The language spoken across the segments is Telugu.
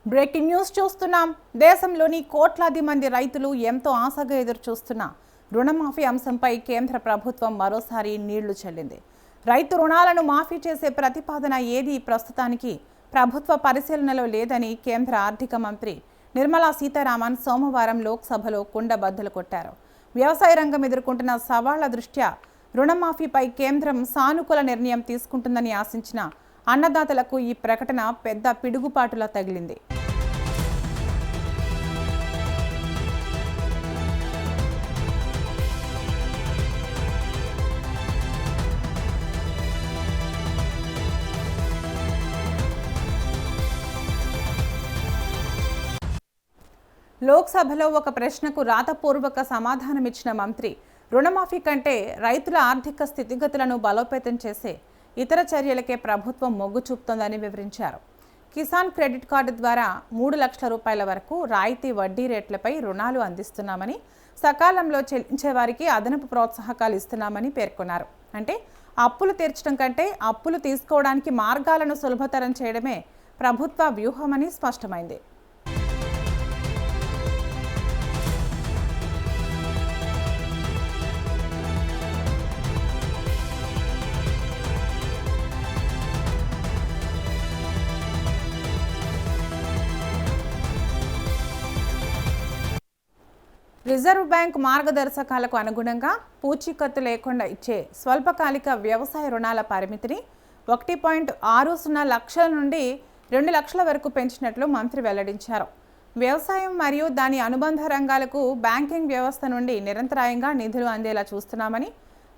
బ్రేకింగ్ న్యూస్ చూస్తున్నాం. దేశంలోని కోట్లాది మంది రైతులు ఎంతో ఆశగా ఎదురు చూస్తున్న రుణమాఫీ అంశంపై కేంద్ర ప్రభుత్వం మరోసారి నీళ్లు చల్లింది. రైతు రుణాలను మాఫీ చేసే ప్రతిపాదన ఏది ప్రస్తుతానికి ప్రభుత్వ పరిశీలనలో లేదని కేంద్ర ఆర్థిక మంత్రి నిర్మలా సీతారామన్ సోమవారం లోక్సభలో కుండబద్దలు కొట్టారు. వ్యవసాయ రంగం ఎదుర్కొంటున్న సవాళ్ల దృష్ట్యా రుణమాఫీపై కేంద్రం సానుకూల నిర్ణయం తీసుకుంటుందని ఆశించిన అన్నదాతలకు ఈ ప్రకటన పెద్ద పిడుగుపాటులా తగిలింది. లోక్సభలో ఒక ప్రశ్నకు రాతపూర్వక సమాధానమిచ్చిన మంత్రి రుణమాఫీ కంటే రైతుల ఆర్థిక స్థితిగతులను బలోపేతం చేసే ఇతర చర్యలకే ప్రభుత్వం మొగ్గు చూపుతోందని వివరించారు. కిసాన్ క్రెడిట్ కార్డు ద్వారా 3 లక్షల రూపాయల వరకు రాయితీ వడ్డీ రేట్లపై రుణాలు అందిస్తున్నామని, సకాలంలో చెల్లించే వారికి అదనపు ప్రోత్సాహకాలు ఇస్తున్నామని పేర్కొన్నారు. అంటే అప్పులు తీర్చడం కంటే అప్పులు తీసుకోవడానికి మార్గాలను సులభతరం చేయడమే ప్రభుత్వ వ్యూహమని స్పష్టమైంది. రిజర్వ్ బ్యాంక్ మార్గదర్శకాలకు అనుగుణంగా పూచీకత్తు లేకుండా ఇచ్చే స్వల్పకాలిక వ్యవసాయ రుణాల పరిమితిని 1.60 లక్షల నుండి 2 లక్షల వరకు పెంచినట్లు మంత్రి వెల్లడించారు. వ్యవసాయం మరియు దాని అనుబంధ రంగాలకు బ్యాంకింగ్ వ్యవస్థ నుండి నిరంతరాయంగా నిధులు అందేలా చూస్తున్నామని,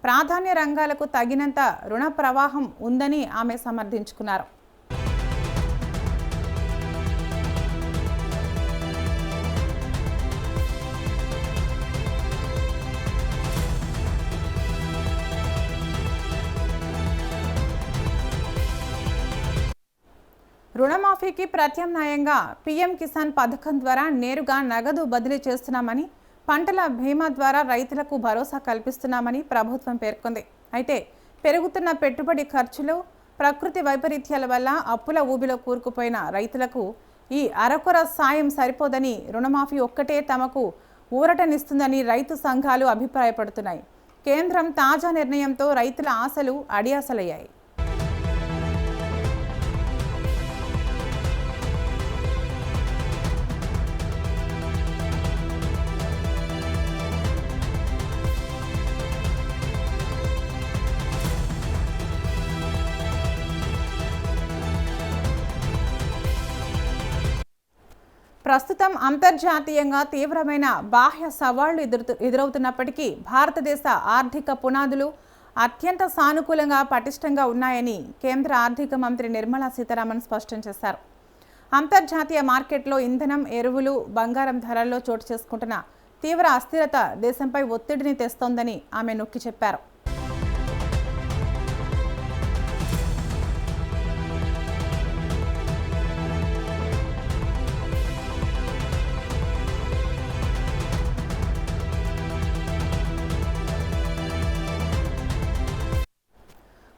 ప్రాధాన్య రంగాలకు తగినంత రుణ ప్రవాహం ఉందని ఆమె సమర్థించుకున్నారు. రుణమాఫీకి ప్రత్యామ్నాయంగా పీఎం కిసాన్ పథకం ద్వారా నేరుగా నగదు బదిలీ చేస్తున్నామని, పంటల బీమా ద్వారా రైతులకు భరోసా కల్పిస్తున్నామని ప్రభుత్వం పేర్కొంది. అయితే పెరుగుతున్న పెట్టుబడి ఖర్చులు, ప్రకృతి వైపరీత్యాల వల్ల అప్పుల ఊబిలో కూరుకుపోయిన రైతులకు ఈ అరకొర సాయం సరిపోదని, రుణమాఫీ ఒక్కటే తమకు ఊరటనిస్తుందని రైతు సంఘాలు అభిప్రాయపడుతున్నాయి. కేంద్రం తాజా నిర్ణయంతో రైతుల ఆశలు అడియాసలయ్యాయి. ప్రస్తుతం అంతర్జాతీయంగా తీవ్రమైన బాహ్య సవాళ్లు ఎదురవుతున్నప్పటికీ భారతదేశ ఆర్థిక పునాదులు అత్యంత సానుకూలంగా పటిష్టంగా ఉన్నాయని కేంద్ర ఆర్థిక మంత్రి నిర్మలా సీతారామన్ స్పష్టం చేశారు. అంతర్జాతీయ మార్కెట్లో ఇంధనం, ఎరువులు, బంగారం ధరల్లో చోటు చేసుకుంటున్న తీవ్ర అస్థిరత దేశంపై ఒత్తిడిని తెస్తోందని ఆమె నొక్కి చెప్పారు.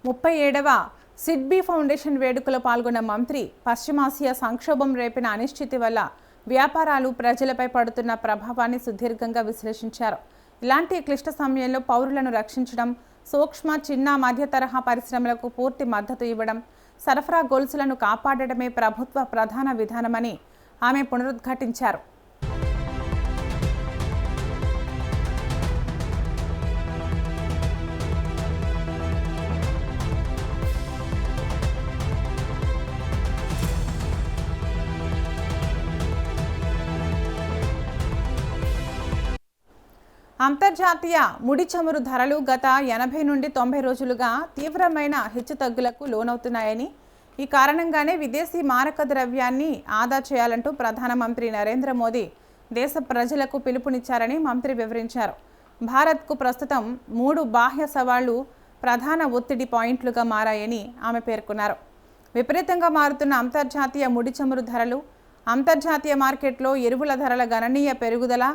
ముప్పై 37వ సిడ్బీ ఫౌండేషన్ వేడుకలో పాల్గొన్న మంత్రి పశ్చిమాసియా సంక్షోభం రేపిన అనిశ్చితి వల్ల వ్యాపారాలు, ప్రజలపై పడుతున్న ప్రభావాన్ని సుదీర్ఘంగా విశ్లేషించారు. ఇలాంటి క్లిష్ట సమయంలో పౌరులను రక్షించడం, సూక్ష్మ, చిన్న, మధ్య తరహా పరిశ్రమలకు పూర్తి మద్దతు ఇవ్వడం, సరఫరా గొలుసులను కాపాడటమే ప్రభుత్వ ప్రధాన విధానమని ఆమె పునరుద్ఘాటించారు. అంతర్జాతీయ ముడి చమురు ధరలు గత 80 నుండి 90 రోజులుగా తీవ్రమైన హెచ్చుతగ్గులకు లోనవుతున్నాయని, ఈ కారణంగానే విదేశీ మారక ద్రవ్యాన్ని ఆదా చేయాలంటూ ప్రధానమంత్రి నరేంద్ర మోదీ దేశ ప్రజలకు పిలుపునిచ్చారని మంత్రి వివరించారు. భారత్కు ప్రస్తుతం 3 బాహ్య సవాళ్లు ప్రధాన ఒత్తిడి పాయింట్లుగా మారాయని ఆమె పేర్కొన్నారు. విపరీతంగా మారుతున్న అంతర్జాతీయ ముడి చమురు ధరలు, అంతర్జాతీయ మార్కెట్లో ఎరువుల ధరల గణనీయ పెరుగుదల,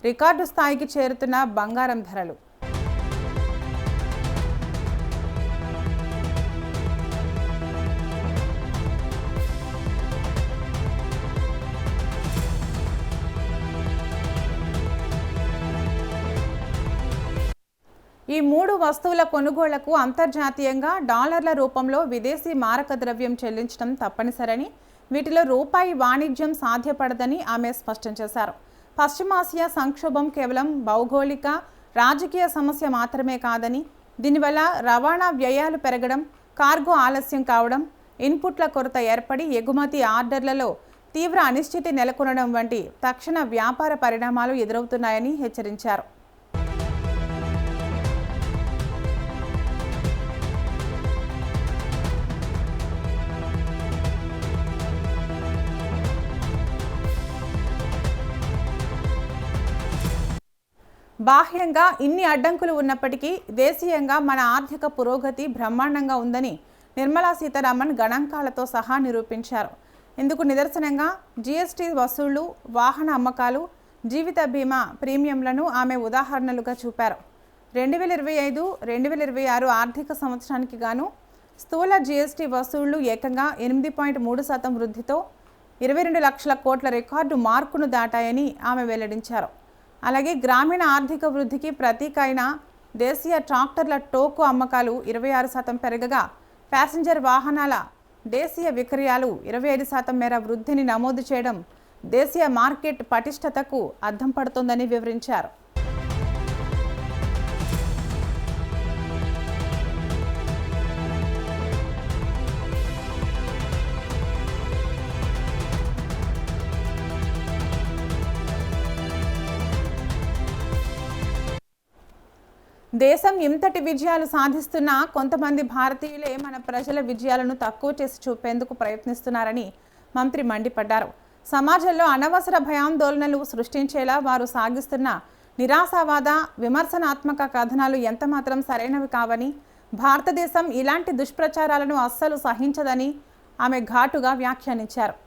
రికార్డు స్థాయికి చేరుతున్న బంగారం ధరలు. ఈ 3 వస్తువుల కొనుగోళ్లకు అంతర్జాతీయంగా డాలర్ల రూపంలో విదేశీ మారక ద్రవ్యం చెల్లించడం తప్పనిసరని, వీటిలో రూపాయి వాణిజ్యం సాధ్యపడదని ఆమె స్పష్టం చేశారు. పశ్చిమాసియా సంక్షోభం కేవలం భౌగోళిక, రాజకీయ సమస్య మాత్రమే కాదని, దీనివల్ల రవాణా వ్యయాలు పెరగడం, కార్గో ఆలస్యం కావడం, ఇన్పుట్ల కొరత ఏర్పడి ఎగుమతి ఆర్డర్లలో తీవ్ర అనిశ్చితి నెలకొనడం వంటి తక్షణ వ్యాపార పరిణామాలు ఎదురవుతున్నాయని హెచ్చరించారు. బాహ్యంగా ఇన్ని అడ్డంకులు ఉన్నప్పటికీ దేశీయంగా మన ఆర్థిక పురోగతి బ్రహ్మాండంగా ఉందని నిర్మలా సీతారామన్ గణాంకాలతో సహా నిరూపించారు. ఇందుకు నిదర్శనంగా జీఎస్టీ వసూళ్లు, వాహన అమ్మకాలు, జీవిత బీమా ప్రీమియంలను ఆమె ఉదాహరణలుగా చూపారు. 2025-2026 ఆర్థిక సంవత్సరానికి గాను స్థూల జీఎస్టీ వసూళ్లు ఏకంగా 8.3% వృద్ధితో 22 లక్షల కోట్ల రికార్డు మార్కును దాటాయని ఆమె వెల్లడించారు. అలాగే గ్రామీణ ఆర్థిక వృద్ధికి ప్రతీక అయిన దేశీయ ట్రాక్టర్ల టోకు అమ్మకాలు 26% పెరగగా, ప్యాసింజర్ వాహనాల దేశీయ విక్రయాలు 25% మేర వృద్ధిని నమోదు చేయడం దేశీయ మార్కెట్ పటిష్టతకు అద్దం పడుతోందని వివరించారు. దేశం ఇంతటి విజయాలు సాధిస్తున్నా కొంతమంది భారతీయులే మన ప్రజల విజయాలను తక్కువ చేసి చూపేందుకు ప్రయత్నిస్తున్నారని మంత్రి మండిపడ్డారు. సమాజంలో అనవసర భయాందోళనలు సృష్టించేలా వారు సాగిస్తున్న నిరాశావాద, విమర్శనాత్మక కథనాలు ఎంతమాత్రం సరైనవి కావని, భారతదేశం ఇలాంటి దుష్ప్రచారాలను అస్సలు సహించదని ఆమె ఘాటుగా వ్యాఖ్యానించారు.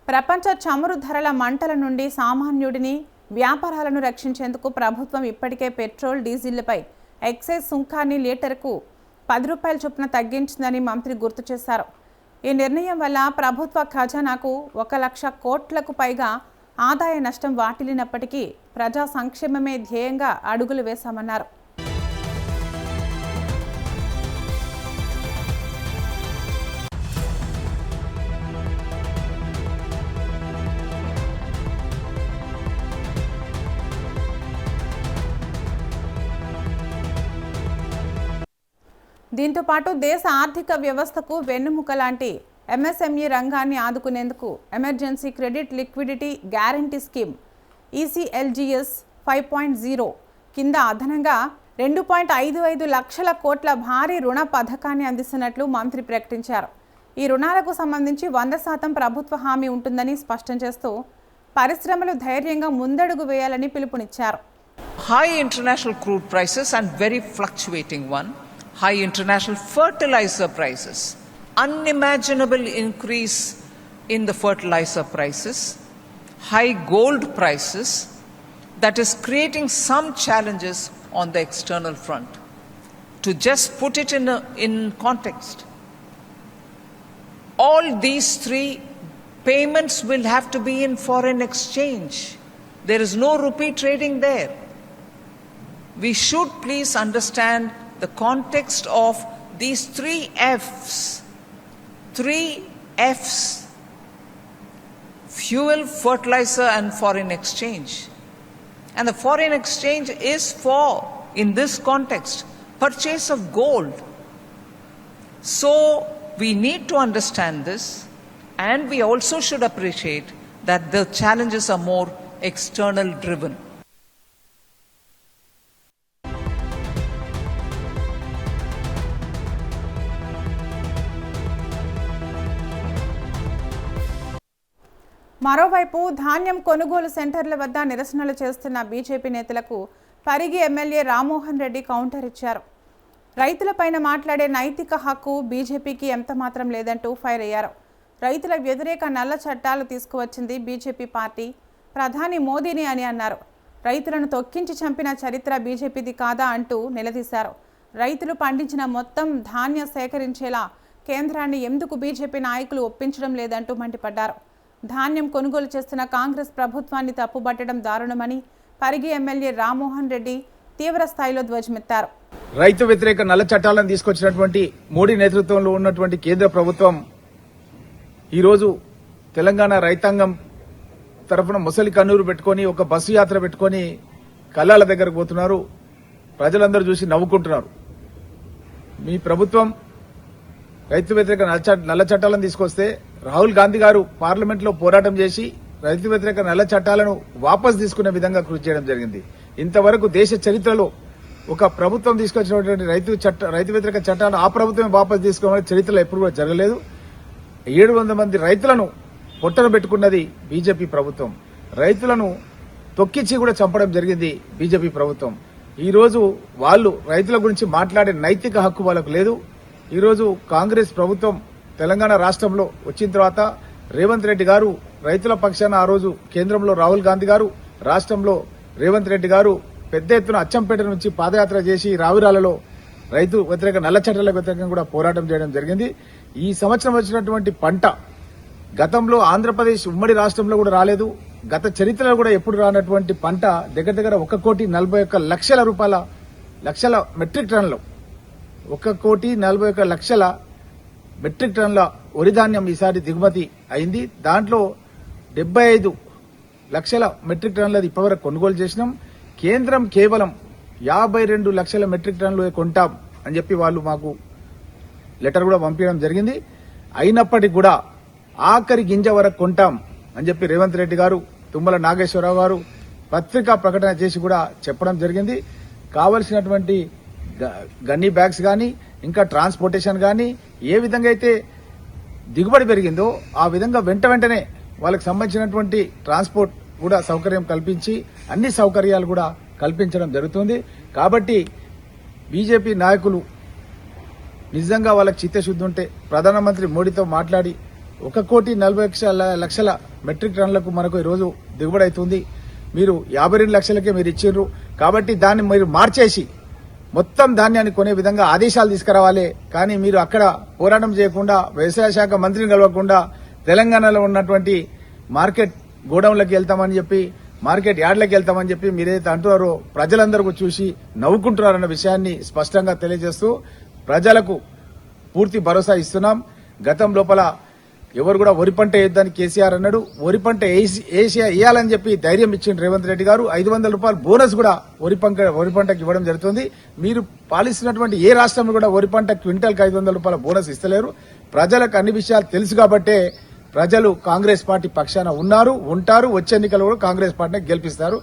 ప్రపంచ చమురు ధరల మంటల నుండి సామాన్యుడిని, వ్యాపారాలను రక్షించేందుకు ప్రభుత్వం ఇప్పటికే పెట్రోల్, డీజిల్పై ఎక్సైజ్ సుంకాన్ని లీటర్కు 10 రూపాయల చొప్పున తగ్గించిందని మంత్రి గుర్తు చేశారు. ఈ నిర్ణయం వల్ల ప్రభుత్వ ఖజానాకు 1 లక్ష కోట్లకు పైగా ఆదాయ నష్టం వాటిల్లినప్పటికీ ప్రజా సంక్షేమమే ధ్యేయంగా అడుగులు వేశామన్నారు. దీంతో పాటు దేశ ఆర్థిక వ్యవస్థకు వెన్నుముక లాంటి ఎంఎస్ఎంఈ రంగాన్ని ఆదుకునేందుకు emergency credit liquidity guarantee scheme ECLGS 5.0 కింద అదనంగా 2.55 లక్షల కోట్ల భారీ రుణ పథకాన్ని అందిస్తున్నట్లు మంత్రి ప్రకటించారు. ఈ రుణాలకు సంబంధించి 100% ప్రభుత్వ హామీ ఉంటుందని స్పష్టం చేస్తూ పరిశ్రమలు ధైర్యంగా ముందడుగు వేయాలని పిలుపునిచ్చారు. High international crude prices and very fluctuating one. High international fertilizer prices, unimaginable increase in the fertilizer prices, high gold prices, that is creating some challenges on the external front. To just put it in context, all these 3 payments will have to be in foreign exchange. There is no rupee trading there. We should please understand the context of these 3 F's. 3 F's: fuel, fertilizer and foreign exchange. And the foreign exchange is for, in this context, purchase of gold. So we need to understand this, and we also should appreciate that the challenges are more external driven. మరోవైపు ధాన్యం కొనుగోలు సెంటర్ల వద్ద నిరసనలు చేస్తున్న బీజేపీ నేతలకు పరిగి ఎమ్మెల్యే రామ్మోహన్ రెడ్డి కౌంటర్ ఇచ్చారు. రైతులపైన మాట్లాడే నైతిక హక్కు బీజేపీకి ఎంత మాత్రం లేదంటూ ఫైర్ అయ్యారు. రైతుల వ్యతిరేక నల్ల చట్టాలు తీసుకువచ్చింది బీజేపీ పార్టీ, ప్రధాని మోదీని అని అన్నారు. రైతులను తొక్కించి చంపిన చరిత్ర బీజేపీది కాదా అంటూ నిలదీశారు. రైతులు పండించిన మొత్తం ధాన్య సేకరించేలా కేంద్రాన్ని ఎందుకు బీజేపీ నాయకులు ఒప్పించడం లేదంటూ మండిపడ్డారు. ధాన్యం కొనుగోలు చేస్తున్న కాంగ్రెస్ ప్రభుత్వాన్ని తప్పుబట్టడం దారుణమని పరిగి ఎమ్మెల్యే రామ్మోహన్ రెడ్డి తీవ్ర స్థాయిలో ధ్వజమెత్తారు. రైతు వ్యతిరేక నల్ల చట్టాలను తీసుకొచ్చినటువంటి మోడీ నేతృత్వంలో ఉన్నటువంటి కేంద్ర ప్రభుత్వం ఈరోజు తెలంగాణ రైతాంగం తరఫున ముసలి కన్నూరు పెట్టుకుని ఒక బస్సు యాత్ర పెట్టుకుని కళ్ళాల దగ్గరకు పోతున్నారు. ప్రజలందరూ చూసి నవ్వుకుంటున్నారు. మీ ప్రభుత్వం రైతు వ్యతిరేక నల్ల చట్టాలను తీసుకొస్తే రాహుల్ గాంధీ గారు పార్లమెంట్ లో పోరాటం చేసి రైతు వ్యతిరేక నల్ల చట్టాలను వాపస్ తీసుకునే విధంగా కృషి చేయడం జరిగింది. ఇంతవరకు దేశ చరిత్రలో ఒక ప్రభుత్వం తీసుకొచ్చినటువంటి రైతు వ్యతిరేక చట్టాలను ఆ ప్రభుత్వమే వాపస్ తీసుకోవాలని చరిత్రలో ఎప్పుడు కూడా జరగలేదు. 700 మంది రైతులను పొట్టన పెట్టుకున్నది బీజేపీ ప్రభుత్వం. రైతులను తొక్కిచ్చి కూడా చంపడం జరిగింది బీజేపీ ప్రభుత్వం. ఈ రోజు వాళ్ళు రైతుల గురించి మాట్లాడే నైతిక హక్కు వాళ్ళకు లేదు. ఈ రోజు కాంగ్రెస్ ప్రభుత్వం తెలంగాణ రాష్ట్రంలో వచ్చిన తర్వాత రేవంత్ రెడ్డి గారు రైతుల పక్షాన ఆ రోజు కేంద్రంలో రాహుల్ గాంధీ గారు, రాష్ట్రంలో రేవంత్ రెడ్డి గారు పెద్ద ఎత్తున అచ్చంపేట నుంచి పాదయాత్ర చేసి రావిరాలలో రైతు వ్యతిరేక నల్ల చట్టాలకు వ్యతిరేకంగా కూడా పోరాటం చేయడం జరిగింది. ఈ సంవత్సరం వచ్చినటువంటి పంట గతంలో ఆంధ్రప్రదేశ్ ఉమ్మడి రాష్ట్రంలో కూడా రాలేదు. గత చరిత్రలో కూడా ఎప్పుడు రానటువంటి పంట దగ్గర 1,41,00,000 మెట్రిక్ టన్నులు 1,41,00,000 మెట్రిక్ టన్నుల వరి ధాన్యం ఈసారి దిగుమతి అయింది. దాంట్లో 75 లక్షల మెట్రిక్ టన్నులది ఇప్పటివరకు కొనుగోలు చేసినాం. కేంద్రం కేవలం 52 లక్షల మెట్రిక్ టన్నులు కొంటాం అని చెప్పి వాళ్ళు మాకు లెటర్ కూడా పంపించడం జరిగింది. అయినప్పటికీ కూడా ఆఖరి గింజ వరకు కొంటాం అని చెప్పి రేవంత్ రెడ్డి గారు, తుమ్మల నాగేశ్వరరావు గారు పత్రికా ప్రకటన చేసి కూడా చెప్పడం జరిగింది. కావలసినటువంటి గన్నీ బ్యాగ్స్ గానీ, ఇంకా ట్రాన్స్పోర్టేషన్ గానీ ఏ విధంగా అయితే దిగుబడి పెరిగిందో ఆ విధంగా వెంటనే వాళ్ళకి సంబంధించినటువంటి ట్రాన్స్పోర్ట్ కూడా సౌకర్యం కల్పించి అన్ని సౌకర్యాలు కూడా కల్పించడం జరుగుతుంది. కాబట్టి బీజేపీ నాయకులు నిజంగా వాళ్ళకి చిత్తశుద్ధి ఉంటే ప్రధానమంత్రి మోడీతో మాట్లాడి 1,40,00,000 మెట్రిక్ టన్నులకు మనకు ఈరోజు దిగుబడి అవుతుంది. మీరు 52 లక్షలకే మీరు ఇచ్చిండ్రు. కాబట్టి దాన్ని మీరు మార్చేసి మొత్తం ధాన్యాన్ని కొనే విధంగా ఆదేశాలు తీసుకురావాలి. కానీ మీరు అక్కడ పోరాటం చేయకుండా, వ్యవసాయ శాఖ మంత్రిని కలవకుండా తెలంగాణలో ఉన్నటువంటి మార్కెట్ గోడౌన్లకు వెళ్తామని చెప్పి, మార్కెట్ యార్డ్లకు వెళ్తామని చెప్పి మీరైతే అంటున్నారో ప్రజలందరూ చూసి నవ్వుకుంటున్నారన్న విషయాన్ని స్పష్టంగా తెలియజేస్తూ ప్రజలకు పూర్తి భరోసా ఇస్తున్నాం. గతం లోపల ఎవరు కూడా వరి పంట వేయొద్దని కేసీఆర్ అన్నాడు. వరి పంట వేయాలని చెప్పి ధైర్యం ఇచ్చింది రేవంత్ రెడ్డి గారు. 500 రూపాయలు బోనస్ కూడా వరి పంటకు ఇవ్వడం జరుగుతుంది. మీరు పాలిస్తున్నటువంటి ఏ రాష్ట్రంలో కూడా వరి పంట క్వింటల్కి 500 రూపాయల బోనస్ ఇస్తలేరు. ప్రజలకు అన్ని విషయాలు తెలుసు కాబట్టే ప్రజలు కాంగ్రెస్ పార్టీ పక్షాన ఉన్నారు, ఉంటారు. వచ్చే ఎన్నికలు కూడా కాంగ్రెస్ పార్టీని గెలిపిస్తారు.